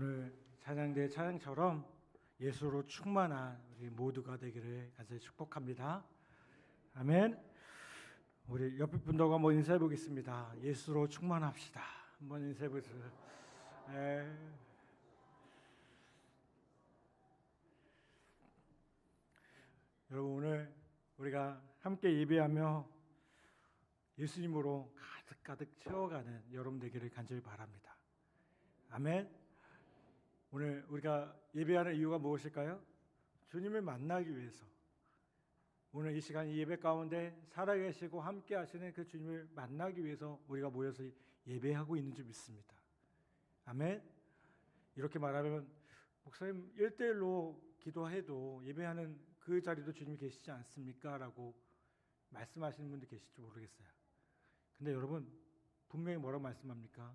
오늘 찬양대 찬양처럼 예수로 충만한 우리 모두가 되기를 간절히 축복합니다. 아멘. 우리 옆에 분들과 한번 인사해 보겠습니다. 예수로 충만합시다. 한번 인사해 보세요. 여러분, 오늘 우리가 함께 예배하며 예수님으로 가득가득 채워가는 여러분 되기를 간절히 바랍니다. 아멘. 오늘 우리가 예배하는 이유가 무엇일까요? 주님을 만나기 위해서. 오늘 이 시간 이 예배 가운데 살아계시고 함께 하시는 그 주님을 만나기 위해서 우리가 모여서 예배하고 있는 줄 믿습니다. 아멘. 이렇게 말하면 목사님 1대1로 기도해도 예배하는 그 자리도 주님이 계시지 않습니까? 라고 말씀하시는 분들 계실지 모르겠어요. 근데 여러분, 분명히 뭐라고 말씀합니까?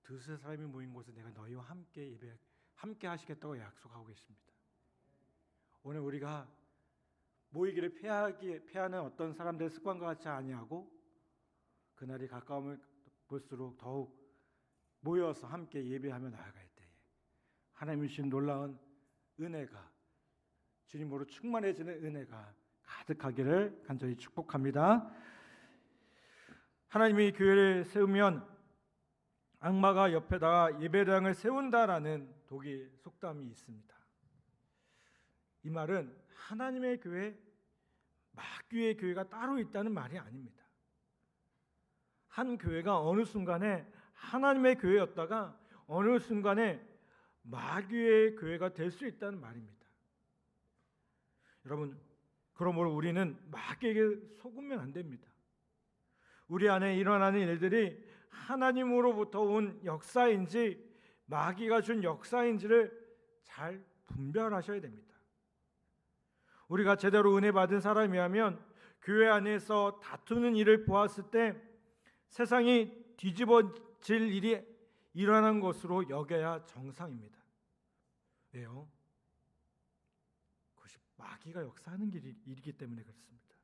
두세 사람이 모인 곳에 내가 너희와 함께 하시겠다고 약속하고 계십니다. 오늘 우리가 모이기를 피하는 어떤 사람들의 습관과 같이 아니하고 그날이 가까움을 볼수록 더욱 모여서 함께 예배하며 나아갈 때에 하나님이 주신 놀라운 은혜가, 주님으로 충만해지는 은혜가 가득하기를 간절히 축복합니다. 하나님이 교회를 세우면 악마가 옆에다가 예배당을 세운다라는 독일 속담이 있습니다. 이 말은 하나님의 교회, 마귀의 교회가 따로 있다는 말이 아닙니다. 한 교회가 어느 순간에 하나님의 교회였다가 어느 순간에 마귀의 교회가 될 수 있다는 말입니다. 여러분, 그러므로 우리는 마귀에게 속으면 안 됩니다. 우리 안에 일어나는 일들이 하나님으로부터 온 역사인지 마귀가 준 역사인지를 잘 분별하셔야 됩니다. 우리가 제대로 은혜 받은 사람이라면 교회 안에서 다투는 일을 보았을 때 세상이 뒤집어질 일이 일어난 것으로 여겨야 정상입니다. 왜요? 그것이 마귀가 역사하는 일이기 때문에 그렇습니다.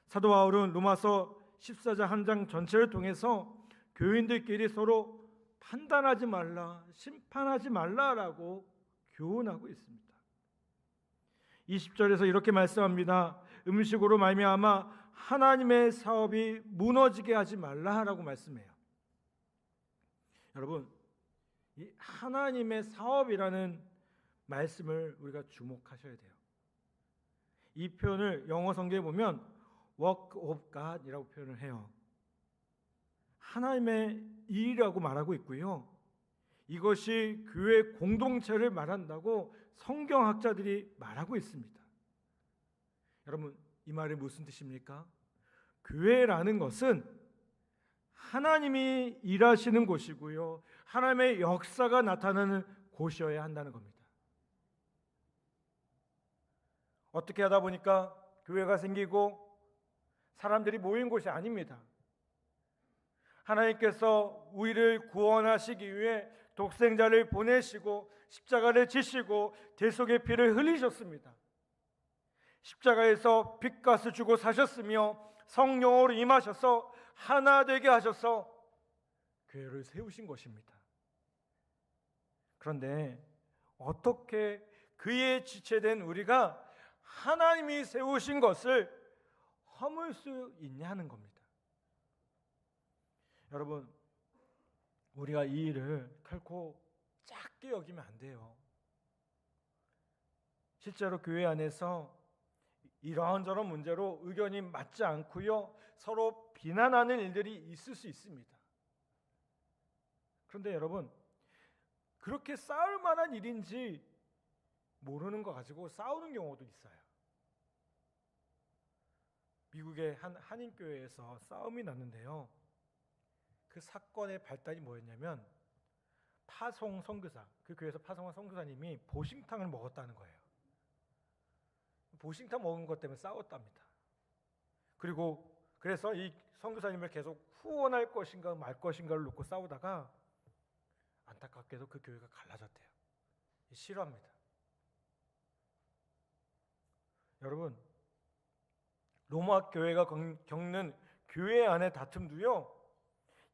사도 바울은 로마서 14장 한 장 전체를 통해서 교인들끼리 서로 판단하지 말라, 심판하지 말라라고 교훈하고 있습니다. 20절에서 이렇게 말씀합니다. 음식으로 말미암아 하나님의 사업이 무너지게 하지 말라라고 말씀해요. 여러분, 이 하나님의 사업이라는 말씀을 우리가 주목하셔야 돼요. 이 표현을 영어 성경에 보면 work of God이라고 표현을 해요. 하나님의 일이라고 말하고 있고요. 이것이 교회 공동체를 말한다고 성경학자들이 말하고 있습니다. 여러분, 이 말이 무슨 뜻입니까? 교회라는 것은 하나님이 일하시는 곳이고요. 하나님의 역사가 나타나는 곳이어야 한다는 겁니다. 어떻게 하다 보니까 교회가 생기고 사람들이 모인 곳이 아닙니다. 하나님께서 우리를 구원하시기 위해 독생자를 보내시고 십자가를 지시고 대속의 피를 흘리셨습니다. 십자가에서 빚값을 주고 사셨으며 성령으로 임하셔서 하나 되게 하셔서 교회를 세우신 것입니다. 그런데 어떻게 그의 지체된 우리가 하나님이 세우신 것을 허물 수 있냐는 겁니다. 여러분, 우리가 이 일을 결코 작게 여기면 안 돼요. 실제로 교회 안에서 이런저런 문제로 의견이 맞지 않고요, 서로 비난하는 일들이 있을 수 있습니다. 그런데 여러분, 그렇게 싸울 만한 일인지 모르는 거 가지고 싸우는 경우도 있어요. 미국의 한 한인교회에서 싸움이 났는데요. 그 사건의 발단이 뭐였냐면 파송 선교사, 그 교회에서 파송한 선교사님이 보신탕을 먹었다는 거예요. 보신탕 먹은 것 때문에 싸웠답니다. 그래서 이 선교사님을 계속 후원할 것인가 말 것인가를 놓고 싸우다가 안타깝게도 그 교회가 갈라졌대요. 싫어합니다. 여러분, 로마 교회가 겪는 교회 안의 다툼도요,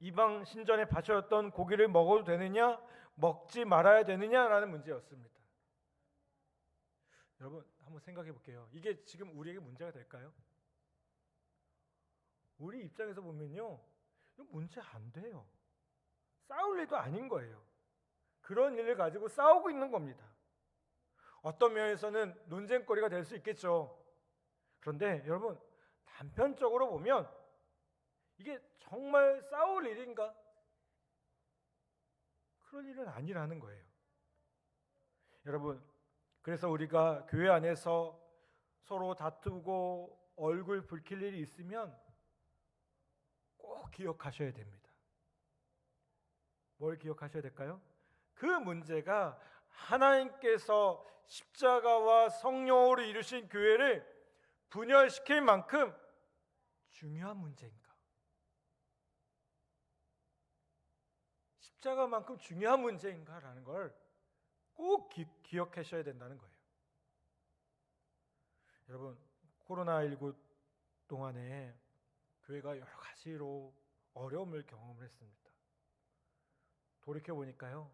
이방 신전에 바쳐졌던 고기를 먹어도 되느냐, 먹지 말아야 되느냐라는 문제였습니다. 여러분 한번 생각해 볼게요. 이게 지금 우리에게 문제가 될까요? 우리 입장에서 보면요, 이거 문제 안 돼요. 싸울 일도 아닌 거예요. 그런 일을 가지고 싸우고 있는 겁니다. 어떤 면에서는 논쟁거리가 될 수 있겠죠. 그런데 여러분 단편적으로 보면 이게 정말 싸울 일인가? 그런 일은 아니라는 거예요. 여러분, 그래서 우리가 교회 안에서 서로 다투고 얼굴 붉힐 일이 있으면 꼭 기억하셔야 됩니다. 뭘 기억하셔야 될까요? 그 문제가 하나님께서 십자가와 성령으로 이루신 교회를 분열시킬 만큼 중요한 문제인가? 십자가만큼 중요한 문제인가라는 걸 꼭 기억하셔야 된다는 거예요. 여러분, 코로나19 동안에 교회가 여러 가지로 어려움을 경험을 했습니다. 돌이켜보니까요,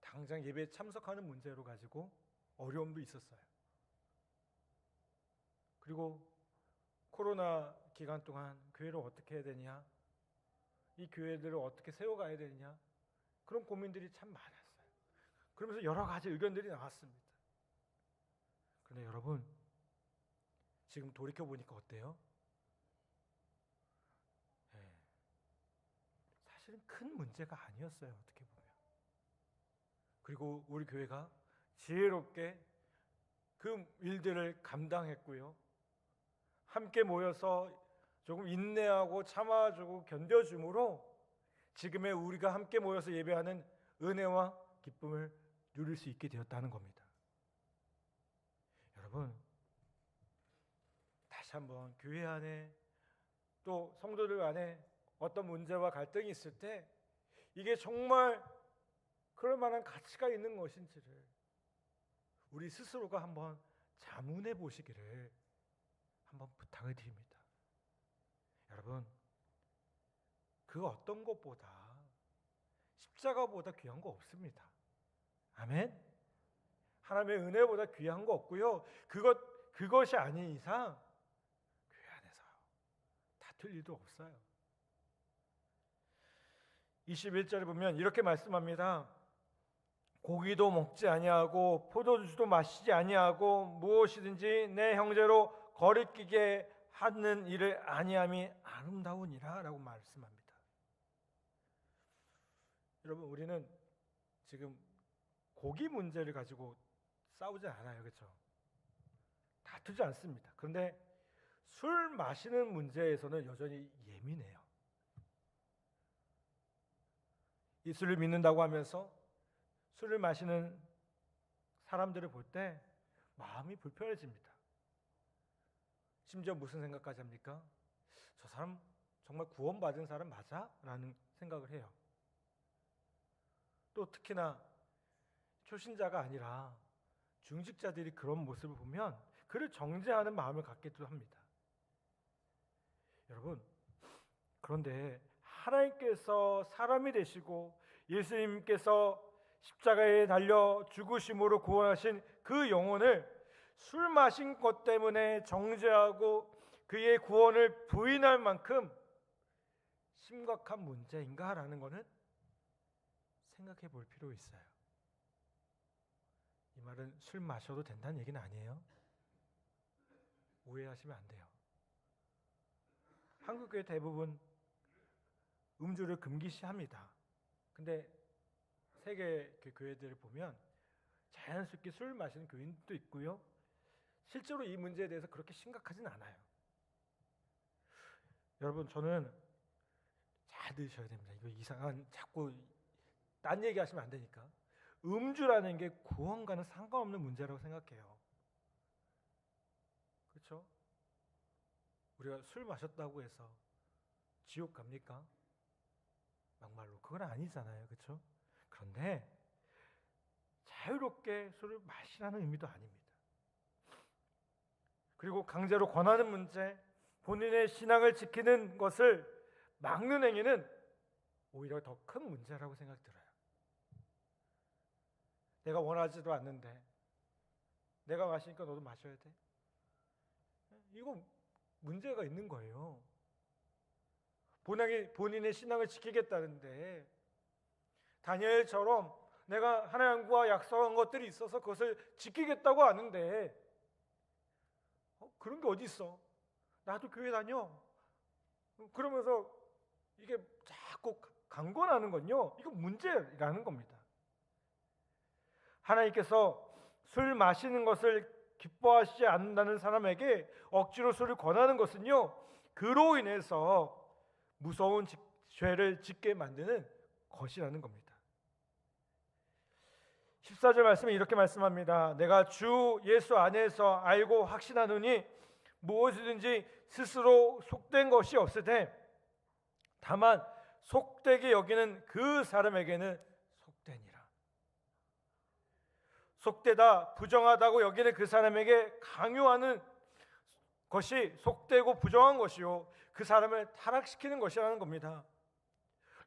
당장 예배에 참석하는 문제로 가지고 어려움도 있었어요. 그리고 코로나 기간 동안 교회를 어떻게 해야 되냐, 이 교회들을 어떻게 세워가야 되느냐, 그런 고민들이 참 많았어요. 그러면서 여러 가지 의견들이 나왔습니다. 그런데 여러분, 지금 돌이켜보니까 어때요? 사실은 큰 문제가 아니었어요, 어떻게 보면. 그리고 우리 교회가 지혜롭게 그 일들을 감당했고요, 함께 모여서 조금 인내하고 참아주고 견뎌줌으로 지금의 우리가 함께 모여서 예배하는 은혜와 기쁨을 누릴 수 있게 되었다는 겁니다. 여러분, 다시 한번 교회 안에 또 성도들 안에 어떤 문제와 갈등이 있을 때 이게 정말 그럴 만한 가치가 있는 것인지를 우리 스스로가 한번 자문해 보시기를 한번 부탁을 드립니다. 여러분, 그 어떤 것보다 십자가보다 귀한 거 없습니다. 아멘? 하나님의 은혜보다 귀한 거 없고요, 그것이 아닌 이상 교회 안에서 다툴 일도 없어요. 21절에 보면 이렇게 말씀합니다. 고기도 먹지 아니하고 포도주도 마시지 아니하고 무엇이든지 내 형제로 거리끼게 하는 일을 아니함이 아름다우니라 라고 말씀합니다. 여러분, 우리는 지금 고기 문제를 가지고 싸우지 않아요, 그렇죠? 다투지 않습니다. 그런데 술 마시는 문제에서는 여전히 예민해요. 예수를 믿는다고 하면서 술을 마시는 사람들을 볼 때 마음이 불편해집니다. 심지어 무슨 생각까지 합니까? 저 사람 정말 구원받은 사람 맞아? 라는 생각을 해요. 또 특히나 초신자가 아니라 중직자들이 그런 모습을 보면 그를 정죄하는 마음을 갖기도 합니다. 여러분, 그런데 하나님께서 사람이 되시고 예수님께서 십자가에 달려 죽으심으로 구원하신 그 영혼을 술 마신 것 때문에 정죄하고 그의 구원을 부인할 만큼 심각한 문제인가라는 것은 생각해 볼 필요 있어요. 이 말은 술 마셔도 된다는 얘기는 아니에요. 오해하시면 안 돼요. 한국 교회 대부분 음주를 금기시합니다. 근데 세계 교회들을 보면 자연스럽게 술 마시는 교인도 있고요, 실제로 이 문제에 대해서 그렇게 심각하진 않아요. 여러분, 저는 잘 들으셔야 됩니다. 이거 이상한 자꾸 딴 얘기 하시면 안 되니까. 음주라는 게 구원과는 상관없는 문제라고 생각해요. 그렇죠? 우리가 술 마셨다고 해서 지옥 갑니까? 막말로 그건 아니잖아요, 그렇죠? 그런데 자유롭게 술을 마시라는 의미도 아닙니다. 그리고 강제로 권하는 문제, 본인의 신앙을 지키는 것을 막는 행위는 오히려 더 큰 문제라고 생각이 들어요. 내가 원하지도 않는데 내가 마시니까 너도 마셔야 돼? 이거 문제가 있는 거예요. 본인의 신앙을 지키겠다는데 다니엘처럼 내가 하나님과 약속한 것들이 있어서 그것을 지키겠다고 하는데 그런 게 어디 있어? 나도 교회 다녀. 그러면서 이게 자꾸 강권하는 건요, 이거 문제라는 겁니다. 하나님께서 술 마시는 것을 기뻐하시지 않는다는 사람에게 억지로 술을 권하는 것은요, 그로 인해서 무서운 죄를 짓게 만드는 것이라는 겁니다. 14절 말씀에 이렇게 말씀합니다. 내가 주 예수 안에서 알고 확신하노니 무엇이든지 스스로 속된 것이 없으되 다만 속되게 여기는 그 사람에게는 속되니라. 속되다, 부정하다고 여기는 그 사람에게 강요하는 것이 속되고 부정한 것이요, 그 사람을 타락시키는 것이라는 겁니다.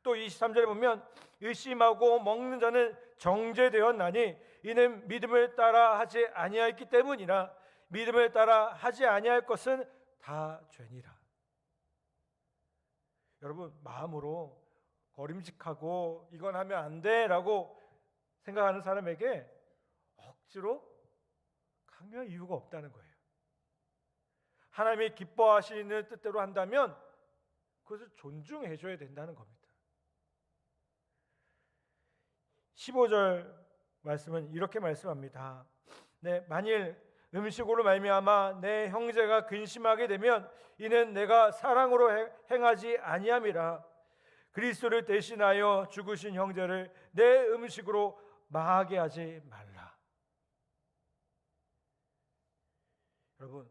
또 23절에 보면 의심하고 먹는 자는 정죄되었나니 이는 믿음을 따라 하지 아니하였기 때문이라. 믿음을 따라 하지 아니할 것은 다 죄니라. 여러분, 마음으로 거림직하고 이건 하면 안 돼라고 생각하는 사람에게 억지로 강요할 이유가 없다는 거예요. 하나님이 기뻐하시는 뜻대로 한다면 그것을 존중해 줘야 된다는 겁니다. 15절 말씀은 이렇게 말씀합니다. 네, 만일 음식으로 말미암아 내 형제가 근심하게 되면 이는 내가 사랑으로 행하지 아니함이라. 그리스도를 대신하여 죽으신 형제를 내 음식으로 망하게 하지 말라. 여러분,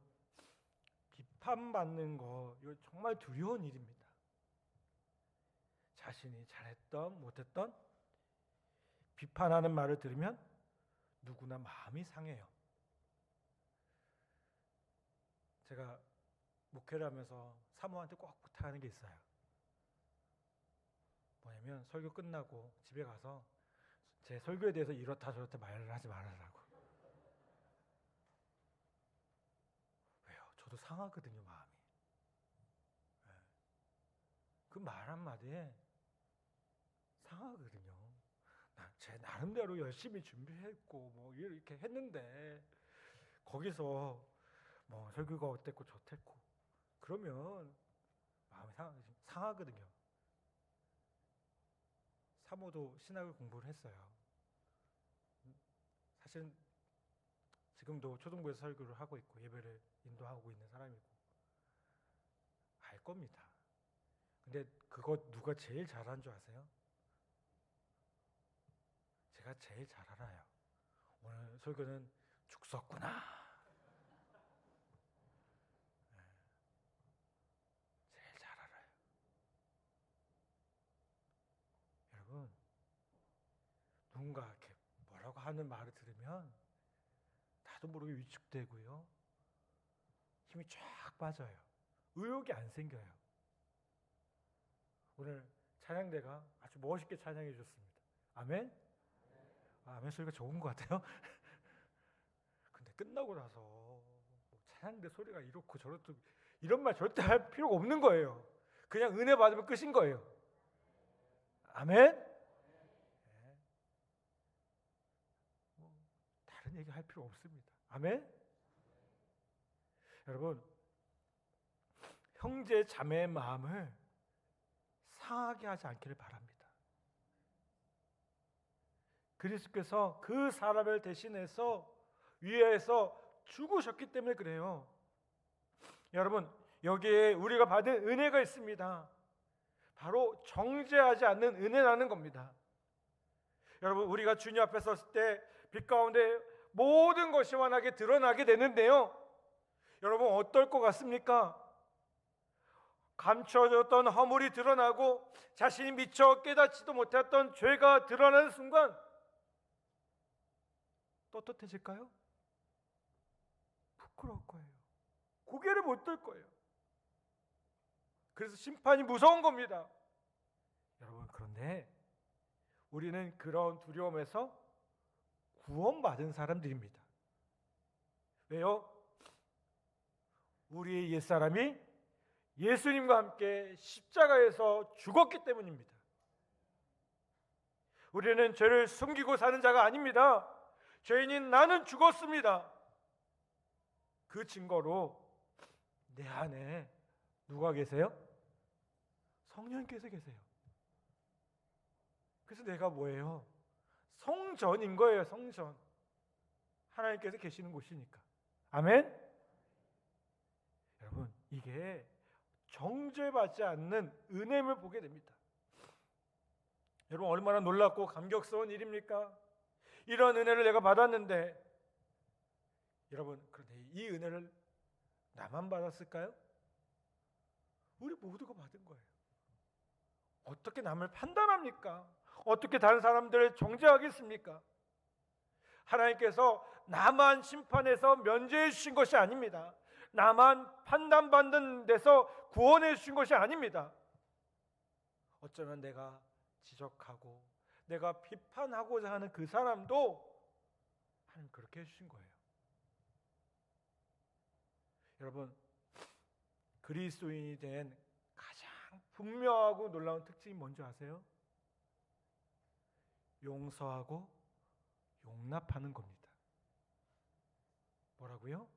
비판받는 거 이거 정말 두려운 일입니다. 자신이 잘했던 못했던 비판하는 말을 들으면 누구나 마음이 상해요. 제가 목회를 하면서 사모한테 꼭 부탁하는 게 있어요. 뭐냐면 설교 끝나고 집에 가서 제 설교에 대해서 이렇다 저렇다 말을 하지 말아라고. 왜요? 저도 상하거든요, 마음이. 그 말 한마디에 상하거든요. 제 나름대로 열심히 준비했고 뭐 이렇게 했는데 거기서 뭐 설교가 어땠고 저땠고 그러면 마음이 상하거든요. 사모도 신학을 공부를 했어요. 사실 지금도 초등부에서 설교를 하고 있고 예배를 인도하고 있는 사람이고 알 겁니다. 근데 그거 누가 제일 잘하는 줄 아세요? 제가 제일 잘 알아요. 오늘 설교는 죽었구나. 제일 잘 알아요. 여러분, 누군가 이렇게 뭐라고 하는 말을 들으면 나도 모르게 위축되고요, 힘이 쫙 빠져요. 의욕이 안 생겨요. 오늘 찬양대가 아주 멋있게 찬양해 주셨습니다. 아멘? 아멘 소리가 좋은 것 같아요. 근데 끝나고 나서 찬양대 소리가 이렇고 저렇고 이런 말 절대 할 필요가 없는 거예요. 그냥 은혜 받으면 끝인 거예요. 아멘? 네. 다른 얘기 할 필요 없습니다. 아멘? 여러분, 형제 자매의 마음을 상하게 하지 않기를 바랍니다. 그리스도께서 그 사람을 대신해서 위에서 죽으셨기 때문에 그래요. 여러분, 여기에 우리가 받은 은혜가 있습니다. 바로 정죄하지 않는 은혜라는 겁니다. 여러분, 우리가 주님 앞에 섰을 때 빛 가운데 모든 것이 환하게 드러나게 되는데요, 여러분 어떨 것 같습니까? 감춰졌던 허물이 드러나고 자신이 미처 깨닫지도 못했던 죄가 드러나는 순간 떳떳해질까요? 부끄러울 거예요. 고개를 못 들 거예요. 그래서 심판이 무서운 겁니다. 여러분, 그런데 우리는 그런 두려움에서 구원받은 사람들입니다. 왜요? 우리의 옛사람이 예수님과 함께 십자가에서 죽었기 때문입니다. 우리는 죄를 숨기고 사는 자가 아닙니다. 죄인인 나는 죽었습니다. 그 증거로 내 안에 누가 계세요? 성령께서 계세요. 그래서 내가 뭐예요? 성전인 거예요. 성전. 하나님께서 계시는 곳이니까. 아멘? 여러분, 이게 정죄받지 않는 은혜를 보게 됩니다. 여러분, 얼마나 놀랍고 감격스러운 일입니까? 이런 은혜를 내가 받았는데, 여러분, 그런데 이 은혜를 나만 받았을까요? 우리 모두가 받은 거예요. 어떻게 남을 판단합니까? 어떻게 다른 사람들을 정죄하겠습니까? 하나님께서 나만 심판해서 면제해 주신 것이 아닙니다. 나만 판단받는 데서 구원해 주신 것이 아닙니다. 어쩌면 내가 지적하고 내가 비판하고자 하는 그 사람도 하나님 그렇게 해주신 거예요. 여러분, 그리스도인이 된 가장 분명하고 놀라운 특징이 뭔지 아세요? 용서하고 용납하는 겁니다. 뭐라고요?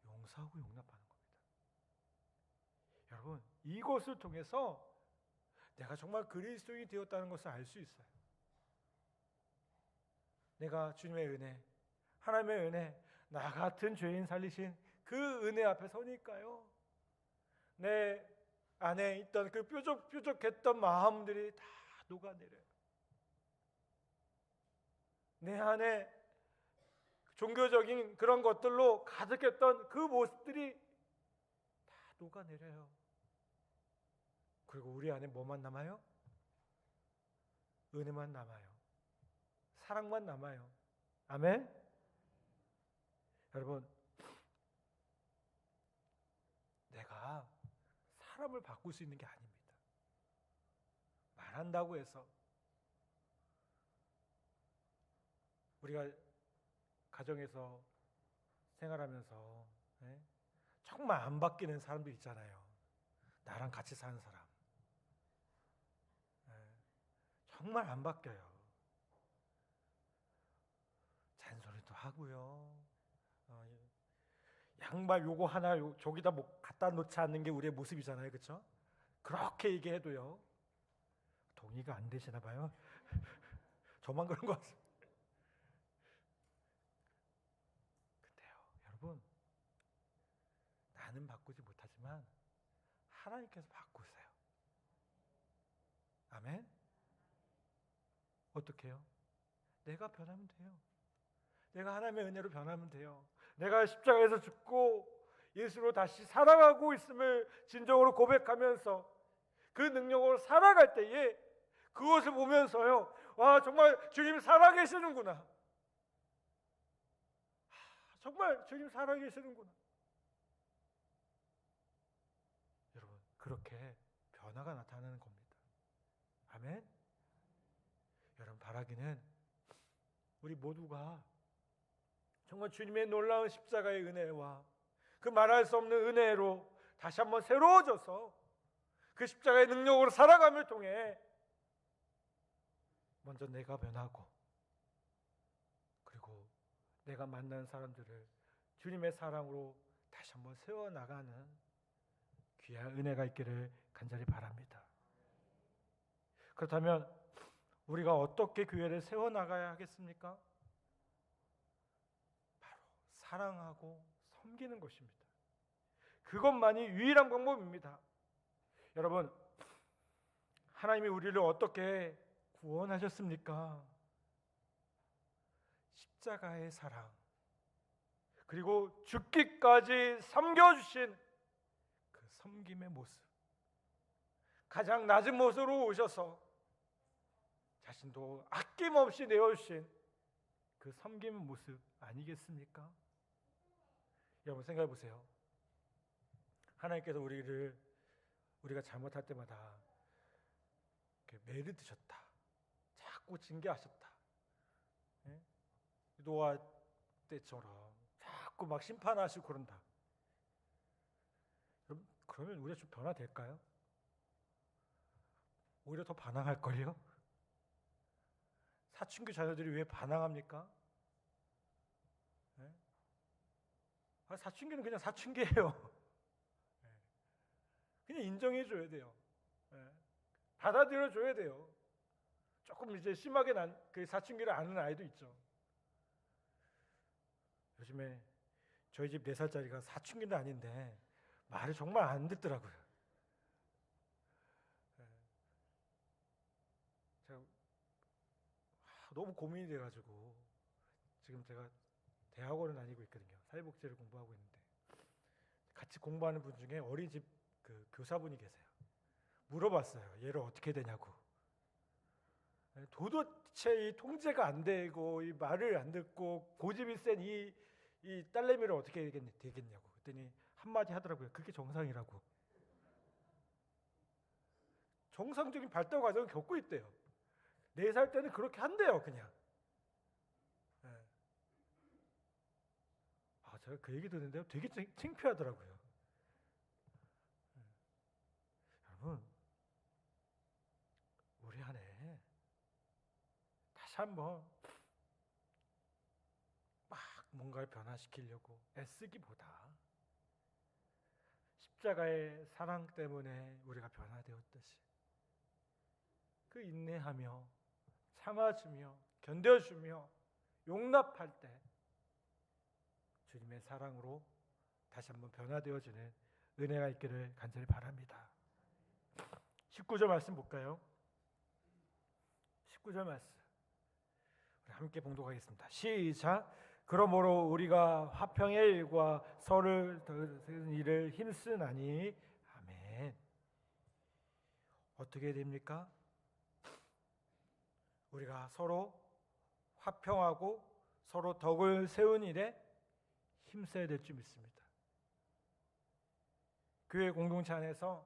용서하고 용납하는 겁니다. 여러분, 이것을 통해서 내가 정말 그리스도인이 되었다는 것을 알 수 있어요. 내가 주님의 은혜, 하나님의 은혜, 나 같은 죄인 살리신 그 은혜 앞에 서니까요, 내 안에 있던 그 뾰족뾰족했던 마음들이 다 녹아내려요. 내 안에 종교적인 그런 것들로 가득했던 그 모습들이 다 녹아내려요. 그리고 우리 안에 뭐만 남아요? 은혜만 남아요. 사랑만 남아요. 아멘? 여러분, 내가 사람을 바꿀 수 있는 게 아닙니다. 말한다고 해서 우리가 가정에서 생활하면서 정말 안 바뀌는 사람들 있잖아요. 나랑 같이 사는 사람 정말 안 바뀌어요. 잔소리도 하고요. 양말 요거 하나 저기다 뭐 갖다 놓지 않는 게 우리의 모습이잖아요. 그렇죠? 그렇게 얘기해도요, 동의가 안 되시나 봐요. 저만 그런 것 같아요. 근데요, 여러분, 나는 바꾸지 못하지만 하나님께서 바꾸세요. 아멘? 어떻게 해요? 내가 변하면 돼요. 내가 하나님의 은혜로 변하면 돼요. 내가 십자가에서 죽고 예수로 다시 살아가고 있음을 진정으로 고백하면서 그 능력으로 살아갈 때에 그것을 보면서요, 와, 정말 주님 살아계시는구나. 정말 주님 살아계시는구나. 여러분, 그렇게 변화가 나타나는 겁니다. 아멘? 여러분, 바라기는 우리 모두가 정말 주님의 놀라운 십자가의 은혜와 그 말할 수 없는 은혜로 다시 한번 새로워져서 그 십자가의 능력으로 살아감을 통해 먼저 내가 변하고, 그리고 내가 만난 사람들을 주님의 사랑으로 다시 한번 세워나가는 귀한 은혜가 있기를 간절히 바랍니다. 그렇다면 우리가 어떻게 교회를 세워나가야 하겠습니까? 바로 사랑하고 섬기는 것입니다. 그것만이 유일한 방법입니다. 여러분, 하나님이 우리를 어떻게 구원하셨습니까? 십자가의 사랑, 그리고 죽기까지 섬겨주신 그 섬김의 모습, 가장 낮은 모습으로 오셔서 자신도 아낌없이 내어주신 그 섬김의 모습 아니겠습니까? 여러분, 생각해 보세요. 하나님께서 우리가 잘못할 때마다 매를 드셨다, 자꾸 징계하셨다, 예? 노아 때처럼 자꾸 막 심판하시고 그런다. 그러면 우리가 좀 변화될까요? 오히려 더 반항할걸요? 사춘기 자녀들이 왜 반항합니까? 예? 사춘기는 그냥 사춘기예요. 예. 그냥 인정해줘야 돼요. 예. 받아들여줘야 돼요. 조금 이제 심하게 그 사춘기를 아는 아이도 있죠. 요즘에 저희 집 4살짜리가 사춘기는 아닌데 말을 정말 안 듣더라고요. 예. 제가 너무 고민이 돼가지고 지금 제가 대학원을 다니고 있거든요. 사회복지를 공부하고 있는데 같이 공부하는 분 중에 어린이집 그 교사분이 계세요. 물어봤어요. 얘를 어떻게 되냐고. 도대체 이 통제가 안 되고 이 말을 안 듣고 고집이 센 이 딸내미를 어떻게 되겠냐고. 그랬더니 한마디 하더라고요. 그게 정상이라고. 정상적인 발달 과정을 겪고 있대요. 4살 때는 그렇게 한대요, 그냥. 네. 제가 그 얘기 듣는데요. 되게 창피하더라고요. 네. 여러분, 우리 안에 다시 한번 막 뭔가를 변화시키려고 애쓰기보다 십자가의 사랑 때문에 우리가 변화되었듯이 그 인내하며 참아주며 견뎌주며 용납할 때 주님의 사랑으로 다시 한번 변화되어지는 은혜가 있기를 간절히 바랍니다. 19절 말씀 볼까요? 19절 말씀 우리 함께 봉독하겠습니다. 시작. 그러므로 우리가 화평의 일과 서로를 도우는 일을 힘쓰나니. 아멘. 어떻게 됩니까? 우리가 서로 화평하고 서로 덕을 세운 일에 힘써야 될 줄 믿습니다. 교회 공동체 안에서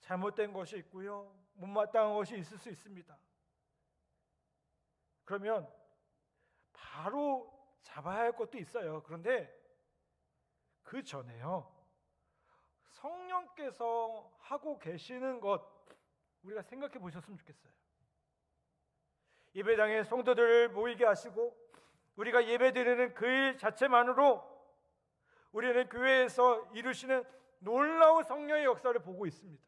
잘못된 것이 있고요, 못마땅한 것이 있을 수 있습니다. 그러면 바로 잡아야 할 것도 있어요. 그런데 그 전에요, 성령께서 하고 계시는 것 우리가 생각해 보셨으면 좋겠어요. 예배당에 성도들을 모이게 하시고 우리가 예배드리는 그 일 자체만으로 우리는 교회에서 이루시는 놀라운 성령의 역사를 보고 있습니다.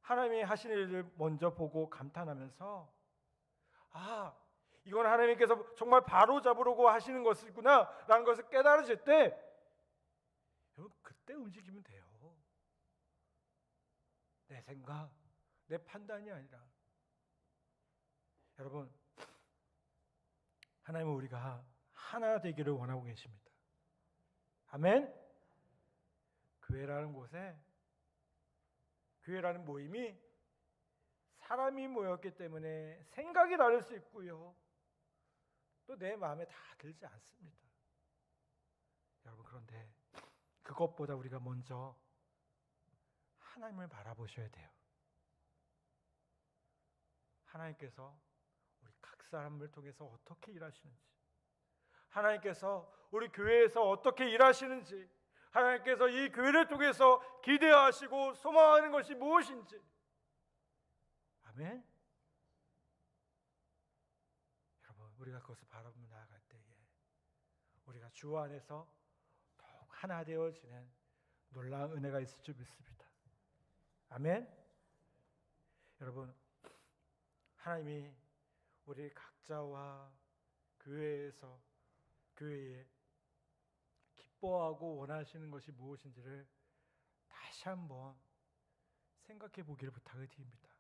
하나님이 하시는 일을 먼저 보고 감탄하면서 이건 하나님께서 정말 바로 잡으려고 하시는 것이구나 라는 것을 깨달으실 때 여러분 그때 움직이면 돼요. 내 생각, 내 판단이 아니라. 여러분, 하나님은 우리가 하나 되기를 원하고 계십니다. 아멘. 교회라는 곳에, 교회라는 모임이 사람이 모였기 때문에 생각이 다를 수 있고요, 또 내 마음에 다 들지 않습니다. 여러분, 그런데 그것보다 우리가 먼저 하나님을 바라보셔야 돼요. 하나님께서 우리 각 사람을 통해서 어떻게 일하시는지, 하나님께서 우리 교회에서 어떻게 일하시는지, 하나님께서 이 교회를 통해서 기대하시고 소망하는 것이 무엇인지. 아멘. 여러분, 우리가 그것을 바라보며 나아갈 때에 우리가 주 안에서 더욱 하나 되어지는 놀라운 은혜가 있을 줄 믿습니다. 아멘. 여러분, 하나님이 우리 각자와 교회에 기뻐하고 원하시는 것이 무엇인지를 다시 한번 생각해 보기를 부탁을 드립니다.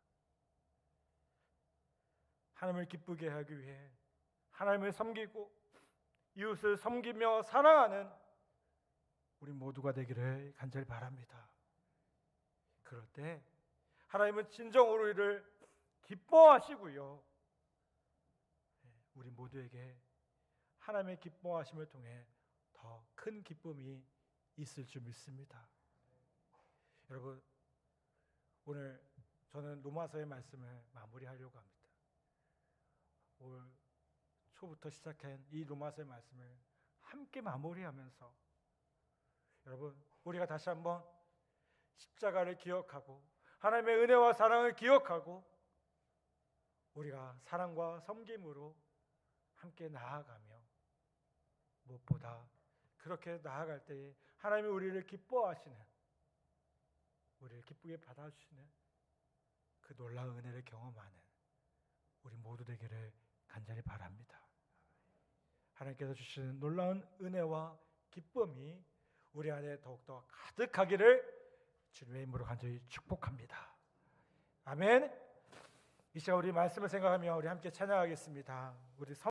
하나님을 기쁘게 하기 위해 하나님을 섬기고 이웃을 섬기며 사랑하는 우리 모두가 되기를 간절히 바랍니다. 그럴 때 하나님은 진정으로 우리를 기뻐하시고요, 우리 모두에게 하나님의 기뻐하심을 통해 더 큰 기쁨이 있을 줄 믿습니다. 여러분, 오늘 저는 로마서의 말씀을 마무리하려고 합니다. 올 초부터 시작한 이 로마서의 말씀을 함께 마무리하면서 여러분, 우리가 다시 한번 십자가를 기억하고 하나님의 은혜와 사랑을 기억하고 우리가 사랑과 섬김으로 함께 나아가며 무엇보다 그렇게 나아갈 때에 하나님이 우리를 기뻐하시는, 우리를 기쁘게 받아주시는 그 놀라운 은혜를 경험하는 우리 모두 되기를 간절히 바랍니다. 하나님께서 주시는 놀라운 은혜와 기쁨이 우리 안에 더욱더 가득하기를 주님의 이름으로 간절히 축복합니다. 아멘. 이 시간 우리 말씀을 생각하며 우리 함께 찬양하겠습니다. 우리